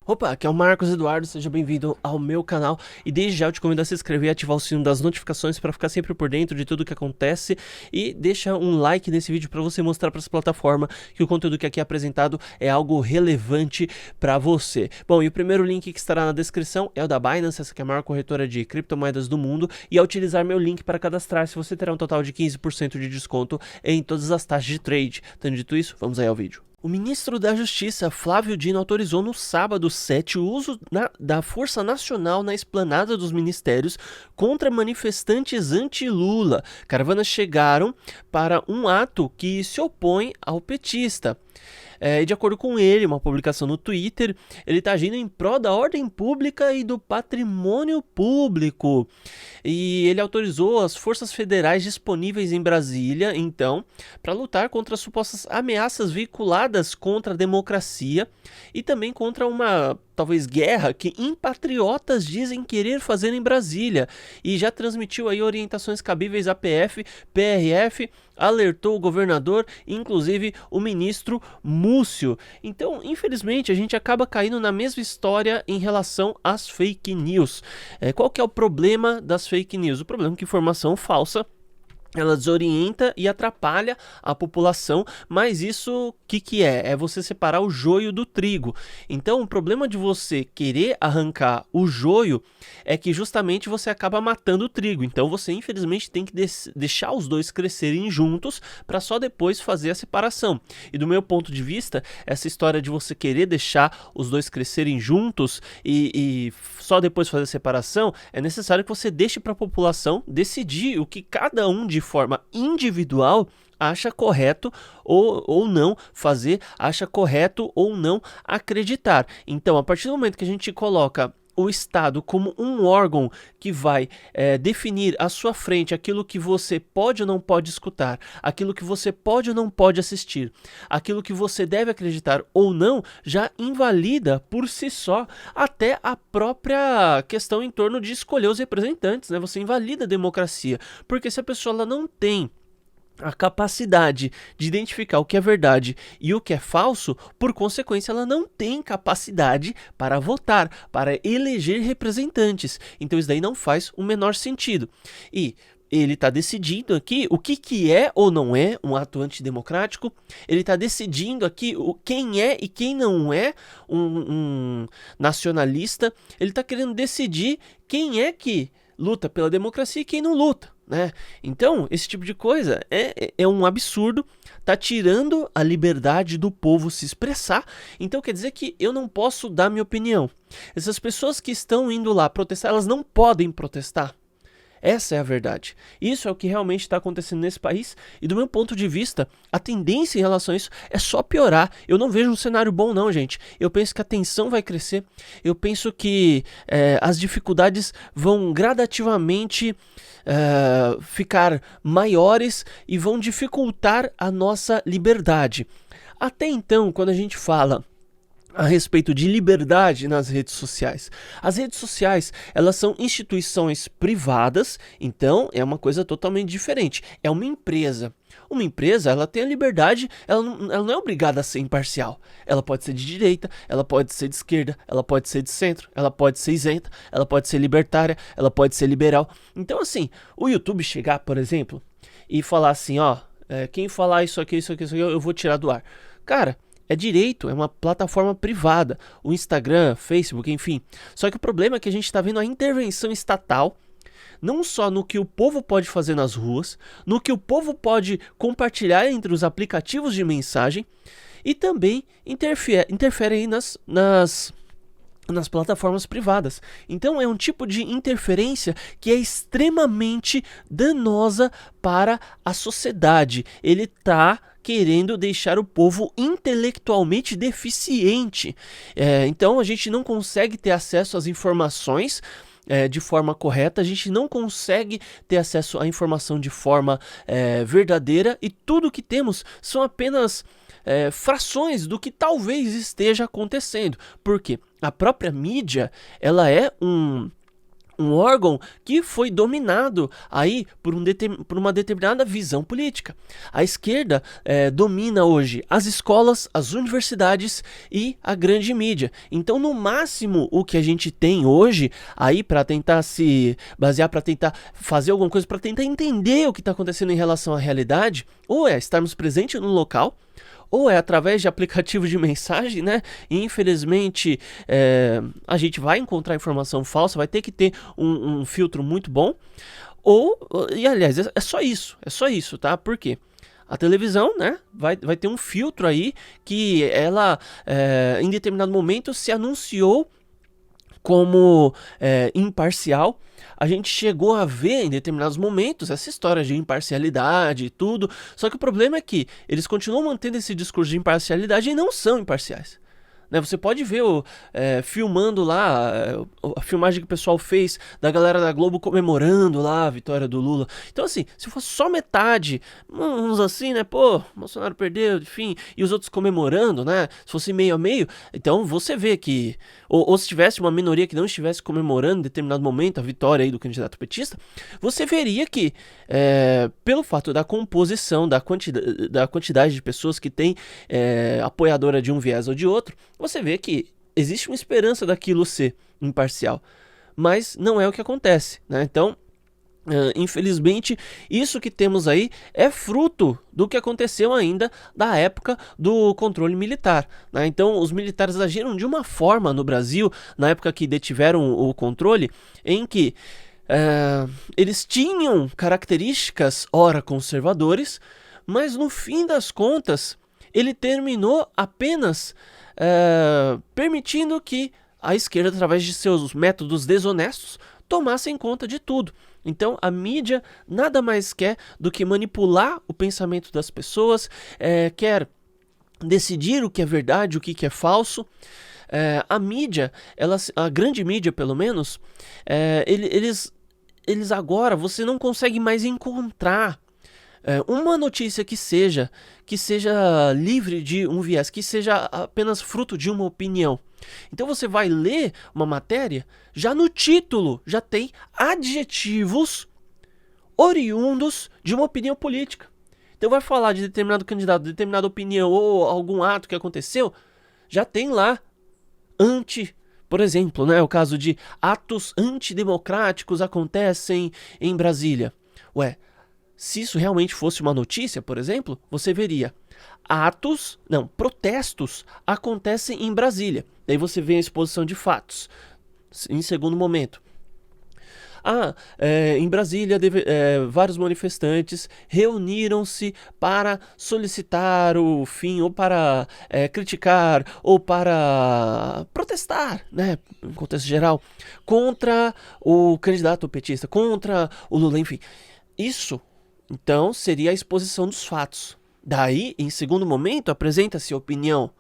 Opa, aqui é o Marcos Eduardo, seja bem-vindo ao meu canal e desde já eu te convido a se inscrever e ativar o sino das notificações para ficar sempre por dentro de tudo que acontece e deixa um like nesse vídeo para você mostrar para essa plataforma que o conteúdo que aqui é apresentado é algo relevante para você. Bom, e o primeiro link que estará na descrição é o da Binance, essa que é a maior corretora de criptomoedas do mundo, e ao utilizar meu link para cadastrar-se você terá um total de 15% de desconto em todas as taxas de trade. Tendo dito isso, vamos aí ao vídeo. O ministro da Justiça, Flávio Dino, autorizou no sábado 7 o uso da Força Nacional na esplanada dos ministérios contra manifestantes anti-Lula. Caravanas chegaram para um ato que se opõe ao petista. E de acordo com ele, uma publicação no Twitter, ele está agindo em prol da ordem pública e do patrimônio público. E ele autorizou as forças federais disponíveis em Brasília, então, para lutar contra as supostas ameaças veiculadas contra a democracia e também contra uma talvez guerra que impatriotas dizem querer fazer em Brasília, e já transmitiu aí orientações cabíveis à PF, PRF, alertou o governador, inclusive o ministro Múcio. Então, infelizmente, a gente acaba caindo na mesma história em relação às fake news. Qual que é o problema das fake news? O problema é que informação falsa ela desorienta e atrapalha a população, mas isso o que é? É você separar o joio do trigo. Então o problema de você querer arrancar o joio é que justamente você acaba matando o trigo. Então você infelizmente tem que deixar os dois crescerem juntos para só depois fazer a separação. E do meu ponto de vista, essa história de você querer deixar os dois crescerem juntos e só depois fazer a separação, é necessário que você deixe para a população decidir o que cada um de forma individual acha correto ou não fazer, acha correto ou não acreditar. Então, a partir do momento que a gente coloca o Estado como um órgão que vai definir à sua frente aquilo que você pode ou não pode escutar, aquilo que você pode ou não pode assistir, aquilo que você deve acreditar ou não, já invalida por si só até a própria questão em torno de escolher os representantes, né? Você invalida a democracia, porque se a pessoa ela não tem a capacidade de identificar o que é verdade e o que é falso, por consequência ela não tem capacidade para votar, para eleger representantes. Então isso daí não faz o menor sentido. E ele está decidindo aqui o que é ou não é um ato antidemocrático. Ele está decidindo aqui quem é e quem não é um nacionalista. Ele está querendo decidir quem é que luta pela democracia e quem não luta, né? Então, esse tipo de coisa é um absurdo, tá tirando a liberdade do povo se expressar. Então quer dizer que eu não posso dar minha opinião. Essas pessoas que estão indo lá protestar, elas não podem protestar. Essa é a verdade. Isso é o que realmente está acontecendo nesse país e do meu ponto de vista, a tendência em relação a isso é só piorar. Eu não vejo um cenário bom não, gente. Eu penso que a tensão vai crescer, eu penso que as dificuldades vão gradativamente ficar maiores e vão dificultar a nossa liberdade. Até então, quando a gente fala a respeito de liberdade nas redes sociais. As redes sociais, elas são instituições privadas, então é uma coisa totalmente diferente. É uma empresa. Uma empresa, ela tem a liberdade, ela não é obrigada a ser imparcial. Ela pode ser de direita, ela pode ser de esquerda, ela pode ser de centro, ela pode ser isenta, ela pode ser libertária, ela pode ser liberal. Então assim, o YouTube chegar, por exemplo, e falar assim, ó, quem falar isso aqui, eu vou tirar do ar. Cara, é direito, é uma plataforma privada, o Instagram, Facebook, enfim. Só que o problema é que a gente está vendo a intervenção estatal, não só no que o povo pode fazer nas ruas, no que o povo pode compartilhar entre os aplicativos de mensagem, e também interfere aí nas plataformas privadas. Então é um tipo de interferência que é extremamente danosa para a sociedade. Ele está querendo deixar o povo intelectualmente deficiente. Então a gente não consegue ter acesso às informações de forma correta, a gente não consegue ter acesso à informação de forma verdadeira, e tudo que temos são apenas frações do que talvez esteja acontecendo. Por quê? A própria mídia, ela é um órgão que foi dominado aí por uma determinada visão política. A esquerda domina hoje as escolas, as universidades e a grande mídia. Então, no máximo, o que a gente tem hoje aí para tentar se basear, para tentar fazer alguma coisa, para tentar entender o que está acontecendo em relação à realidade, ou é estarmos presentes no local, ou é através de aplicativos de mensagem, né? E infelizmente a gente vai encontrar informação falsa, vai ter que ter um filtro muito bom. E aliás, é só isso, tá? Por quê? A televisão, né, vai ter um filtro aí que ela, em determinado momento, se anunciou como imparcial. A gente chegou a ver em determinados momentos essa história de imparcialidade e tudo, só que o problema é que eles continuam mantendo esse discurso de imparcialidade e não são imparciais. Né, você pode ver filmando lá, a filmagem que o pessoal fez da galera da Globo comemorando lá a vitória do Lula. Então assim, se fosse só metade, uns assim, né, pô, Bolsonaro perdeu, enfim, e os outros comemorando, né, se fosse meio a meio, então você vê que, ou se tivesse uma minoria que não estivesse comemorando em determinado momento a vitória aí do candidato petista, você veria que, pelo fato da composição, da quantidade de pessoas que tem apoiadora de um viés ou de outro, você vê que existe uma esperança daquilo ser imparcial, mas não é o que acontece, né? Então, infelizmente, isso que temos aí é fruto do que aconteceu ainda da época do controle militar, né? Então, os militares agiram de uma forma no Brasil, na época que detiveram o controle, em que eles tinham características, ora conservadores, mas no fim das contas, ele terminou apenas permitindo que a esquerda, através de seus métodos desonestos, tomasse conta de tudo. Então a mídia nada mais quer do que manipular o pensamento das pessoas, quer decidir o que é verdade, o que é falso. A mídia, a grande mídia pelo menos, eles agora, você não consegue mais encontrar uma notícia que seja livre de um viés, que seja apenas fruto de uma opinião. Então você vai ler uma matéria, já no título já tem adjetivos oriundos de uma opinião política. Então vai falar de determinado candidato, de determinada opinião ou algum ato que aconteceu, já tem lá por exemplo, né, o caso de atos antidemocráticos acontecem em Brasília. Se isso realmente fosse uma notícia, por exemplo, você veria protestos acontecem em Brasília. Daí você vê a exposição de fatos. Em segundo momento, em Brasília, vários manifestantes reuniram-se para solicitar o fim, ou para criticar, ou para protestar, né, em contexto geral, contra o candidato petista, contra o Lula, enfim. Isso, então, seria a exposição dos fatos. Daí, em segundo momento, apresenta-se a opinião.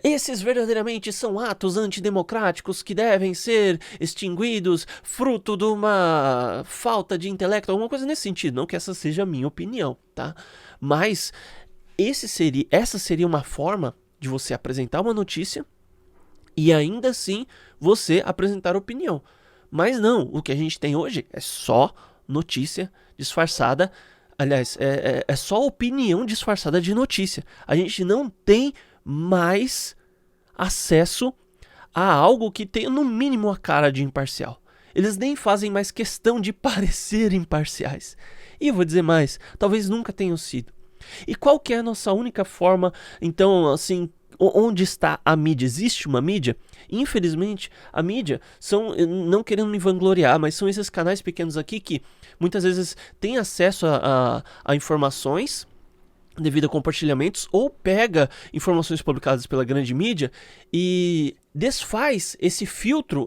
Esses verdadeiramente são atos antidemocráticos que devem ser extinguidos, fruto de uma falta de intelecto, alguma coisa nesse sentido. Não que essa seja a minha opinião, tá? Mas essa seria uma forma de você apresentar uma notícia e ainda assim você apresentar opinião. Mas não, o que a gente tem hoje é só notícia disfarçada. Aliás, é só opinião disfarçada de notícia. A gente não tem mais acesso a algo que tenha no mínimo a cara de imparcial. Eles nem fazem mais questão de parecer imparciais. E eu vou dizer mais, talvez nunca tenham sido. E qual que é a nossa única forma, então, assim, onde está a mídia? Existe uma mídia? Infelizmente, a mídia não querendo me vangloriar, mas são esses canais pequenos aqui que muitas vezes têm acesso a informações devido a compartilhamentos, ou pega informações publicadas pela grande mídia e desfaz esse filtro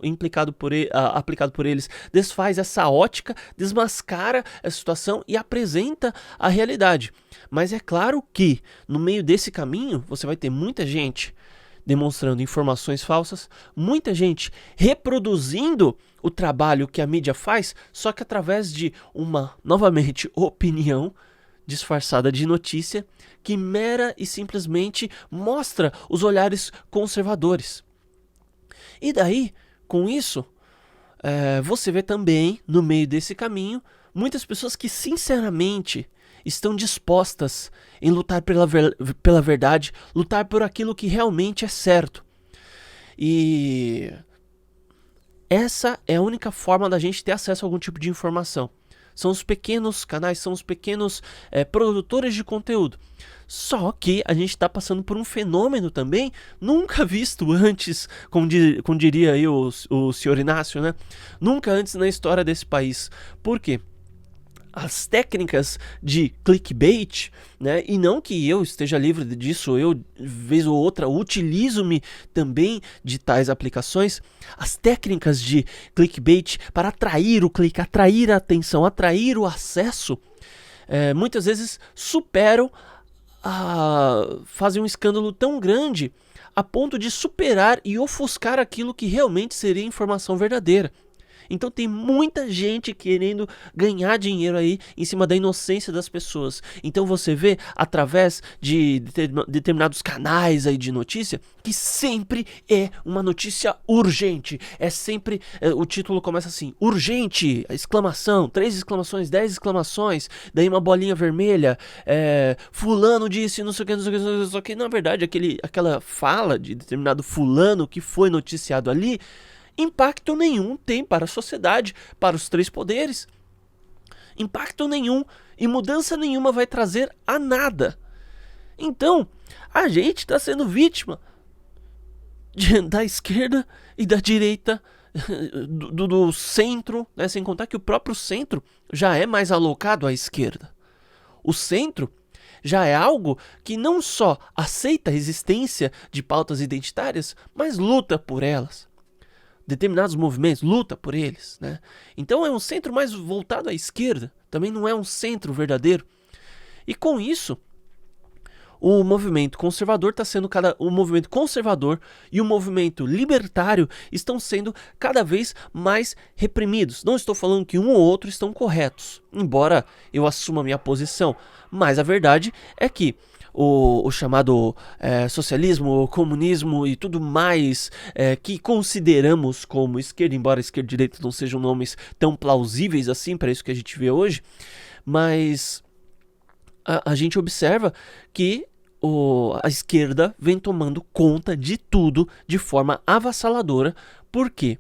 aplicado por eles, desfaz essa ótica, desmascara essa situação e apresenta a realidade. Mas é claro que no meio desse caminho você vai ter muita gente demonstrando informações falsas, muita gente reproduzindo o trabalho que a mídia faz, só que através de uma, novamente, opinião disfarçada de notícia, que mera e simplesmente mostra os olhares conservadores. E daí, com isso, você vê também, no meio desse caminho, muitas pessoas que sinceramente estão dispostas em lutar pela verdade, lutar por aquilo que realmente é certo. E essa é a única forma da gente ter acesso a algum tipo de informação. São os pequenos canais, são os pequenos produtores de conteúdo. Só que a gente está passando por um fenômeno também nunca visto antes, como diria aí o senhor Inácio, né? Nunca antes na história desse país. Por quê? As técnicas de clickbait, né? E não que eu esteja livre disso, eu, vez ou outra, utilizo-me também de tais aplicações. As técnicas de clickbait para atrair o clique, atrair a atenção, atrair o acesso, muitas vezes superam, fazem um escândalo tão grande a ponto de superar e ofuscar aquilo que realmente seria informação verdadeira. Então tem muita gente querendo ganhar dinheiro aí em cima da inocência das pessoas. Então você vê através de determinados canais aí de notícia que sempre é uma notícia urgente. É sempre, o título começa assim, urgente, exclamação, 3 exclamações, 10 exclamações, daí uma bolinha vermelha, fulano disse, não sei o que, não sei o que, não sei o que. Na verdade, aquela fala de determinado fulano que foi noticiado ali, impacto nenhum tem para a sociedade, para os 3 poderes. Impacto nenhum e mudança nenhuma vai trazer a nada. Então, a gente está sendo vítima da esquerda e da direita, do centro, né? Sem contar que o próprio centro já é mais alocado à esquerda. O centro já é algo que não só aceita a existência de pautas identitárias, mas luta por elas. Determinados movimentos, luta por eles, né? Então é um centro mais voltado à esquerda, também não é um centro verdadeiro. E com isso, o movimento conservador está sendo o movimento conservador e o movimento libertário estão sendo cada vez mais reprimidos. Não estou falando que um ou outro estão corretos, embora eu assuma a minha posição, mas a verdade é que o chamado socialismo, o comunismo e tudo mais que consideramos como esquerda, embora esquerda e direita não sejam nomes tão plausíveis assim para isso que a gente vê hoje, mas a gente observa que a esquerda vem tomando conta de tudo de forma avassaladora, porque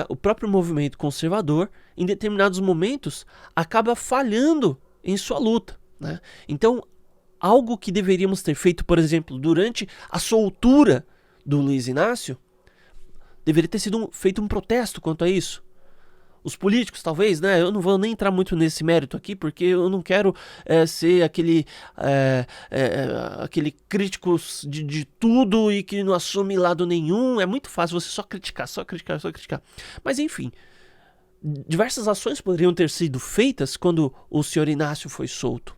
o próprio movimento conservador, em determinados momentos, acaba falhando em sua luta, né? Então, algo que deveríamos ter feito, por exemplo, durante a soltura do Luiz Inácio, deveria ter sido feito um protesto quanto a isso. Os políticos, talvez, né? Eu não vou nem entrar muito nesse mérito aqui, porque eu não quero ser aquele crítico de tudo e que não assume lado nenhum. É muito fácil você só criticar. Mas, enfim, diversas ações poderiam ter sido feitas quando o senhor Inácio foi solto.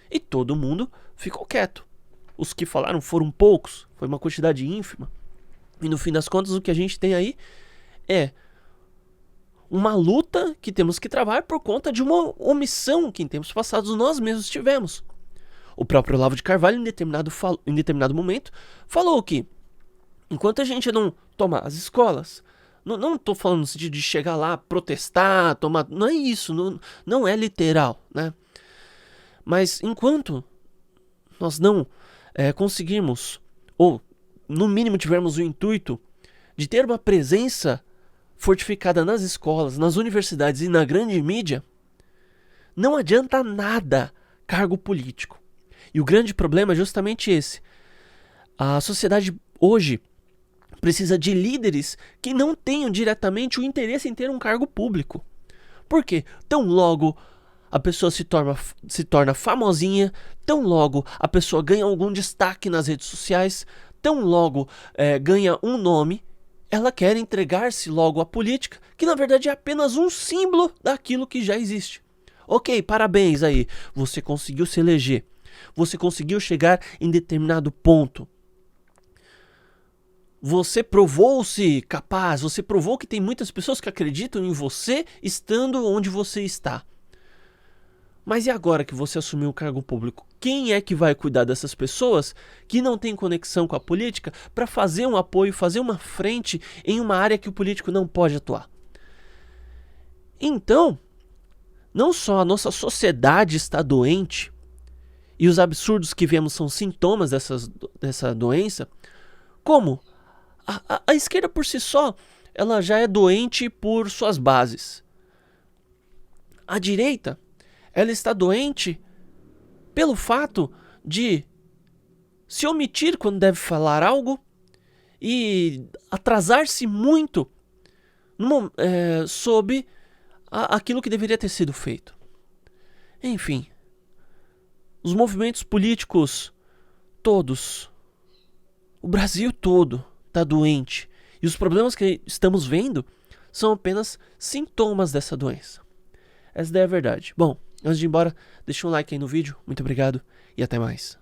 E todo mundo ficou quieto. Os que falaram foram poucos, foi uma quantidade ínfima. E no fim das contas, o que a gente tem aí é uma luta que temos que travar por conta de uma omissão que em tempos passados nós mesmos tivemos. O próprio Olavo de Carvalho, em determinado momento, falou que enquanto a gente não toma as escolas, não estou falando no sentido de chegar lá, protestar, tomar... Não é isso, não é literal, né? Mas enquanto nós não conseguirmos, ou no mínimo tivermos o intuito de ter uma presença fortificada nas escolas, nas universidades e na grande mídia, não adianta nada cargo político. E o grande problema é justamente esse. A sociedade hoje precisa de líderes que não tenham diretamente o interesse em ter um cargo público. Por quê? Tão logo a pessoa se torna famosinha, tão logo a pessoa ganha algum destaque nas redes sociais, tão logo ganha um nome, ela quer entregar-se logo à política, que na verdade é apenas um símbolo daquilo que já existe. Ok, parabéns aí, você conseguiu se eleger, você conseguiu chegar em determinado ponto. Você provou-se capaz, você provou que tem muitas pessoas que acreditam em você estando onde você está. Mas e agora que você assumiu o cargo público? Quem é que vai cuidar dessas pessoas que não têm conexão com a política para fazer um apoio, fazer uma frente em uma área que o político não pode atuar? Então, não só a nossa sociedade está doente, e os absurdos que vemos são sintomas dessa doença, como a esquerda por si só, ela já é doente por suas bases. A direita, ela está doente pelo fato de se omitir quando deve falar algo e atrasar-se muito sob aquilo que deveria ter sido feito. Enfim, os movimentos políticos todos, o Brasil todo está doente. E os problemas que estamos vendo são apenas sintomas dessa doença. Essa daí é a verdade. Bom, antes de ir embora, deixa um like aí no vídeo. Muito obrigado e até mais.